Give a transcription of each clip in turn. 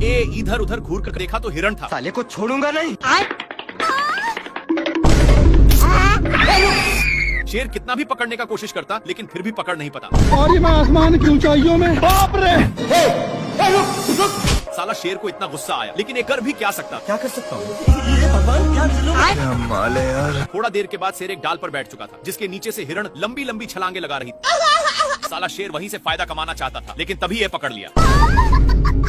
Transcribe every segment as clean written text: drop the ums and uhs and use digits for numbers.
ए इधर उधर घूर कर देखा तो हिरण था। साले को छोड़ूंगा नहीं। शेर कितना भी पकड़ने का कोशिश करता लेकिन फिर भी पकड़ नहीं पाता। और मैं आसमान की ऊंचाइयों में। बाप रे! साला शेर को इतना गुस्सा आया, लेकिन ये कर भी क्या सकता। क्या कर सकता हूँ? ये भगवान क्या माल है यार। थोड़ा देर के बाद शेर एक डाल पर बैठ चुका था, जिसके नीचे से हिरण लंबी लंबी छलांगे लगा रही थी। साला शेर वहीं से फायदा कमाना चाहता था, लेकिन तभी ये पकड़ लिया।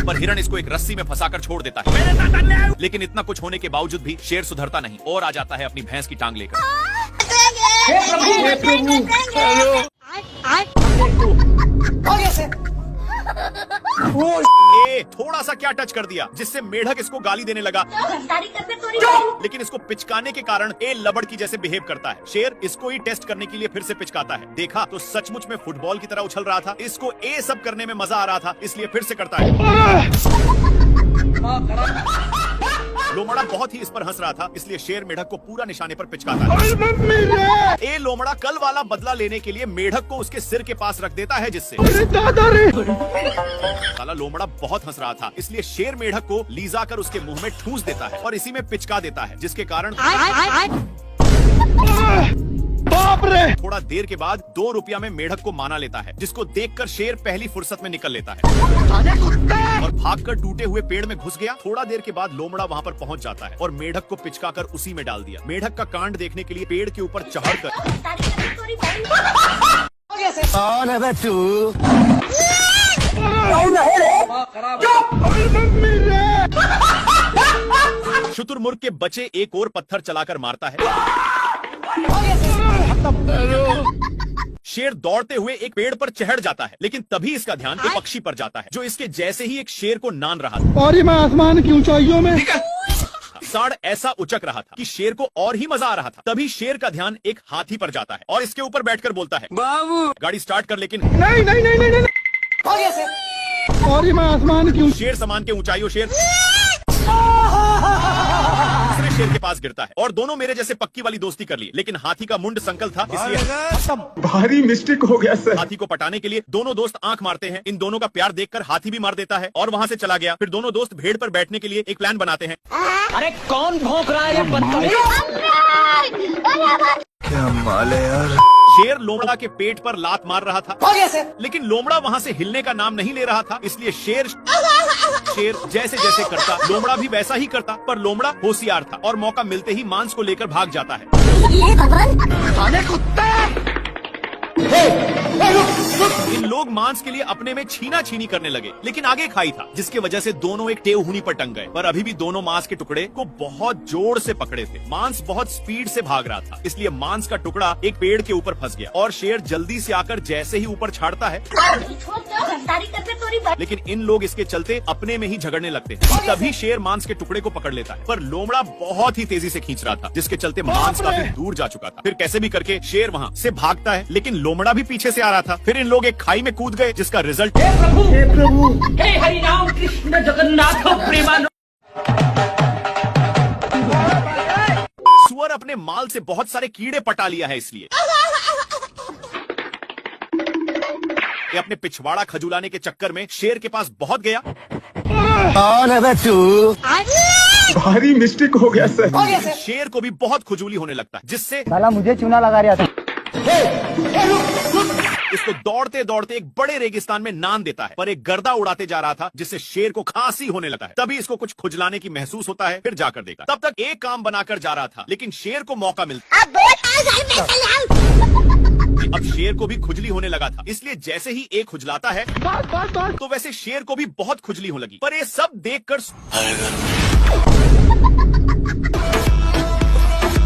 पर हिरण इसको एक रस्सी में फंसाकर छोड़ देता है। लेकिन इतना कुछ होने के बावजूद भी शेर सुधरता नहीं और आ जाता है अपनी भैंस की टांग लेकर। थोड़ा सा क्या टच कर दिया जिससे मेढक इसको गाली देने लगा। लेकिन इसको पिचकाने के कारण ए लबड़ की जैसे बिहेव करता है। शेर इसको ही टेस्ट करने के लिए फिर से पिचकाता है। देखा तो सचमुच में फुटबॉल की तरह उछल रहा था। इसको ए सब करने में मजा आ रहा था, इसलिए फिर से करता है। लोमड़ा बहुत ही इस पर हंस रहा था, इसलिए शेर मेढक को पूरा निशाने पर पिचकाता है। ए लोमड़ा कल वाला बदला लेने के लिए मेढक को उसके सिर के पास रख देता है, जिससे साला लोमड़ा बहुत हंस रहा था, इसलिए शेर मेढक को लीजा कर उसके मुंह में ठूंस देता है और इसी में पिचका देता है, जिसके कारण बाप रे! थोड़ा देर के बाद 2 रुपया में मेढक को माना लेता है, जिसको देखकर शेर पहली फुर्सत में निकल लेता है और भागकर टूटे हुए पेड़ में घुस गया। थोड़ा देर के बाद लोमड़ा वहाँ पर पहुँच जाता है और मेढक को पिचकाकर उसी में डाल दिया। मेढक का कांड देखने के लिए पेड़ के ऊपर चढ़कर कौन है तू? शुतुरमुर्ग के बच्चे एक और पत्थर चलाकर मारता है। शेर दौड़ते हुए एक पेड़ पर चढ़ जाता है, लेकिन तभी इसका ध्यान एक पक्षी पर जाता है, जो इसके जैसे ही एक शेर को नान रहा था। और मैं आसमान की ऊंचाइयों में। साड़ ऐसा उचक रहा था कि शेर को और ही मजा आ रहा था। तभी शेर का ध्यान एक हाथी पर जाता है और इसके ऊपर बैठकर बोलता है, बाबू गाड़ी स्टार्ट कर। लेकिन नहीं नहीं नहीं नहीं नहीं। और मैं आसमान की शेर समान के ऊंचाइयों शेर दूसरे शेर के पास गिरता है और दोनों मेरे जैसे पक्की वाली दोस्ती कर ली। लेकिन हाथी का मुंड संकल था, इसलिए भारी मिस्टेक हो गया सर। हाथी को पटाने के लिए दोनों दोस्त आंख मारते हैं। इन दोनों का प्यार देखकर हाथी भी मार देता है और वहाँ से चला गया। फिर दोनों दोस्त भेड़ पर बैठने के लिए एक प्लान बनाते हैं। अरे कौन भौंक रहा है? क्या माल है यार। शेर लोमड़ा के पेट पर लात मार रहा था, लेकिन लोमड़ा वहाँ से हिलने का नाम नहीं ले रहा था, इसलिए शेर जैसे जैसे करता लोमड़ा भी वैसा ही करता। पर लोमड़ा होशियार था और मौका मिलते ही मांस को लेकर भाग जाता है। इन लोग मांस के लिए अपने में छीना छीनी करने लगे, लेकिन आगे खाई था, जिसके वजह से दोनों एक टेवहुनी पर टंग गए। पर अभी भी दोनों मांस के टुकड़े को बहुत जोर से पकड़े थे। मांस बहुत स्पीड से भाग रहा था, इसलिए मांस का टुकड़ा एक पेड़ के ऊपर फंस गया और शेर जल्दी से आकर जैसे ही ऊपर छाड़ता है, लेकिन इन लोग इसके चलते अपने में ही झगड़ने लगते हैं। तभी शेर मांस के टुकड़े को पकड़ लेता है, पर लोमड़ा बहुत ही तेजी से खींच रहा था, जिसके चलते मांस काफी दूर जा चुका था। फिर कैसे भी करके शेर वहाँ से भागता है, लेकिन लोमड़ा भी पीछे से आ रहा था। फिर इन लोग एक खाई में कूद गए, जिसका रिजल्ट हे प्रभु हे हरि राम कृष्ण जगन्नाथ प्रेमानंद। सुअर अपने माल से बहुत सारे कीड़े पटा लिया है, इसलिए ये अपने पिछवाड़ा खजुलाने के चक्कर में शेर के पास बहुत गया। कौन है तू? भारी मिस्टेक हो गया सर। शेर को भी बहुत खुजली होने लगता है, जिससे साला मुझे चूना लगा रहा था। इसको दौड़ते दौड़ते एक बड़े रेगिस्तान में नान देता है, पर एक गर्दा उड़ाते जा रहा था, जिससे शेर को खांसी होने लगा है। तभी इसको कुछ खुजलाने की महसूस होता है, फिर जाकर देखा। तब तक एक काम बनाकर जा रहा था, लेकिन शेर को मौका मिलता। अब शेर को भी खुजली होने लगा था, इसलिए जैसे ही एक खुजलाता है तो वैसे शेर को भी बहुत खुजली होने लगी। पर ये सब देखकर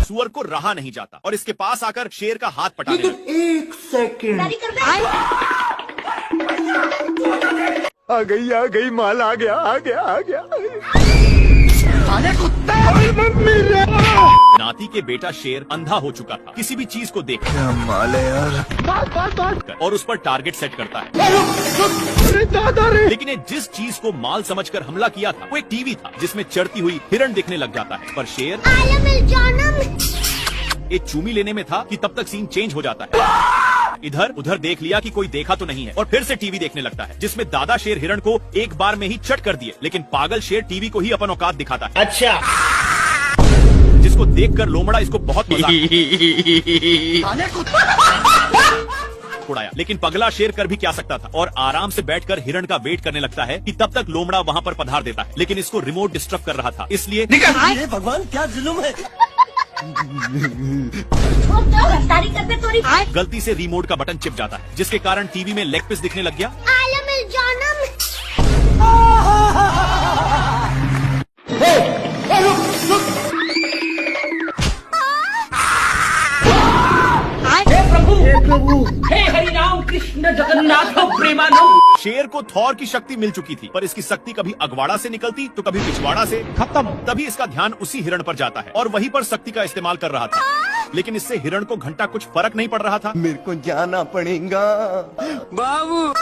सुअर को रहा नहीं जाता और इसके पास आकर शेर का हाथ पटाने लगा। एक सेकंड। आ गई माल आ गया। नाती के बेटा शेर अंधा हो चुका था, किसी भी चीज को देख क्या माल है यार। और उस पर टारगेट सेट करता है। लेकिन ये जिस चीज को माल समझकर हमला किया था, वो एक टीवी था, जिसमें चढ़ती हुई हिरण दिखने लग जाता है। पर शेर ये चूमी लेने में था कि तब तक सीन चेंज हो जाता है। इधर उधर देख लिया कि कोई देखा तो नहीं है और फिर से टीवी देखने लगता है, जिसमें दादा शेर हिरण को एक बार में ही चट कर दिए। लेकिन पागल शेर टीवी को ही अपन औकात दिखाता है, अच्छा जिसको देखकर लोमड़ा इसको बहुत मजा उड़ाया। लेकिन पगला शेर कर भी क्या सकता था और आराम से बैठकर हिरण का वेट करने लगता है कि तब तक लोमड़ा वहां पर पधार देता है। लेकिन इसको रिमोट डिस्टर्ब कर रहा था, इसलिए ये भगवान क्या जुल्म है। गलती से रिमोट का बटन चिप जाता है, जिसके कारण टीवी में लेग पीस दिखने लग गया। हे प्रभु हे हरि राम कृष्ण जगन्नाथ प्रेमानंद। शेर को थॉर की शक्ति मिल चुकी थी, पर इसकी शक्ति कभी अगवाड़ा से निकलती तो कभी पिछवाड़ा से। खत्म। तभी इसका ध्यान उसी हिरण पर जाता है और वहीं पर शक्ति का इस्तेमाल कर रहा था। लेकिन इससे हिरण को घंटा कुछ फर्क नहीं पड़ रहा था। मेरे को जाना पड़ेगा बाबू।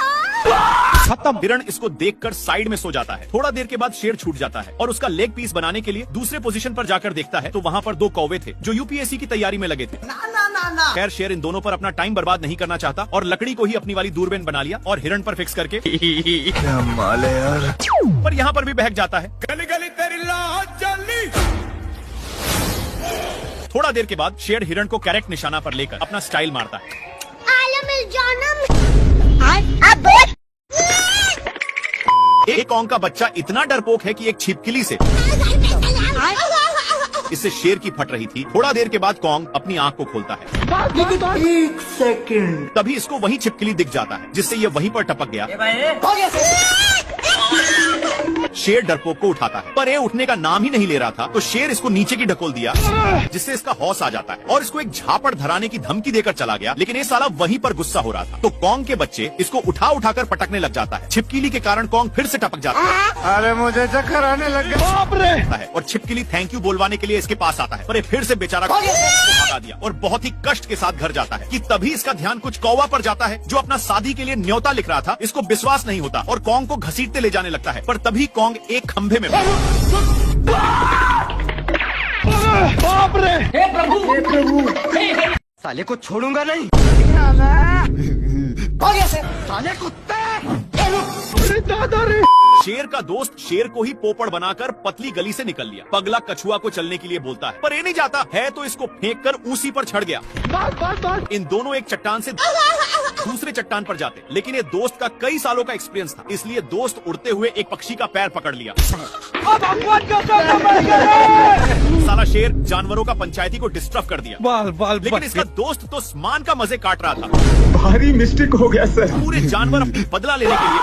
खत्म। हिरण इसको देखकर साइड में सो जाता है। थोड़ा देर के बाद शेर छूट जाता है और उसका लेग पीस बनाने के लिए दूसरे पोजीशन पर जाकर देखता है तो वहाँ पर 2 कौवे थे जो यूपीएससी की तैयारी में लगे थे। खैर शेर इन दोनों पर अपना टाइम बर्बाद नहीं करना चाहता और लकड़ी को ही अपनी वाली दूरबीन बना लिया और हिरण पर फिक्स करके क्या माल है यार। पर यहाँ पर भी बहक जाता है। गली गली तेरी लाज जली। थोड़ा देर के बाद शेर हिरण को करेक्ट निशाना पर लेकर अपना स्टाइल मारता है। एक कौंग का बच्चा इतना डरपोक है कि एक छिपकली से इससे शेर की फट रही थी। थोड़ा देर के बाद कौंग अपनी आंख को खोलता है। 1 सेकंड। तभी इसको वही छिपकली दिख जाता है, जिससे ये वहीं पर टपक गया। शेर डरपोक को उठाता है, पर ये उठने का नाम ही नहीं ले रहा था तो शेर इसको नीचे की ढकोल दिया, जिससे इसका हौस आ जाता है और इसको एक झापड़ धराने की धमकी देकर चला गया। लेकिन ये साला वहीं पर गुस्सा हो रहा था तो कौंग के बच्चे इसको उठा उठाकर पटकने लग जाता है। छिपकली के कारण कौंग फिर से टपक जाता है। अरे मुझे चक्कर आने लग गया। और छिपकली थैंक यू बोलवाने के लिए इसके पास आता है, पर ये फिर से बेचारा को भगा दिया और बहुत ही कष्ट के साथ घर जाता है कि तभी इसका ध्यान कुछ कौवा पर जाता है जो अपना शादी के लिए न्योता लिख रहा था। इसको विश्वास नहीं होता और कौंग को घसीटते ले जाने लगता है, पर तभी कौंग एक खंभे में बाप रे। हे प्रभु हे हरि। साले को छोड़ूंगा नहीं। साले कुत्ते। दादा रे। शेर का दोस्त शेर को ही पोपड़ बनाकर पतली गली से निकल लिया। पगला कछुआ को चलने के लिए बोलता है, पर ये नहीं जाता है तो इसको फेंक कर उसी पर चढ़ गया। इन दोनों एक चट्टान से दूसरे चट्टान पर जाते, लेकिन ये दोस्त का कई सालों का एक्सपीरियंस था, इसलिए दोस्त उड़ते हुए एक पक्षी का पैर पकड़ लिया। साला शेर जानवरों का पंचायती को डिस्टर्ब कर दिया। लेकिन इसका दोस्त तो स्मान का मजे काट रहा था। भारी मिस्टेक हो गया सर। पूरे जानवर अपनी बदला लेने के लिए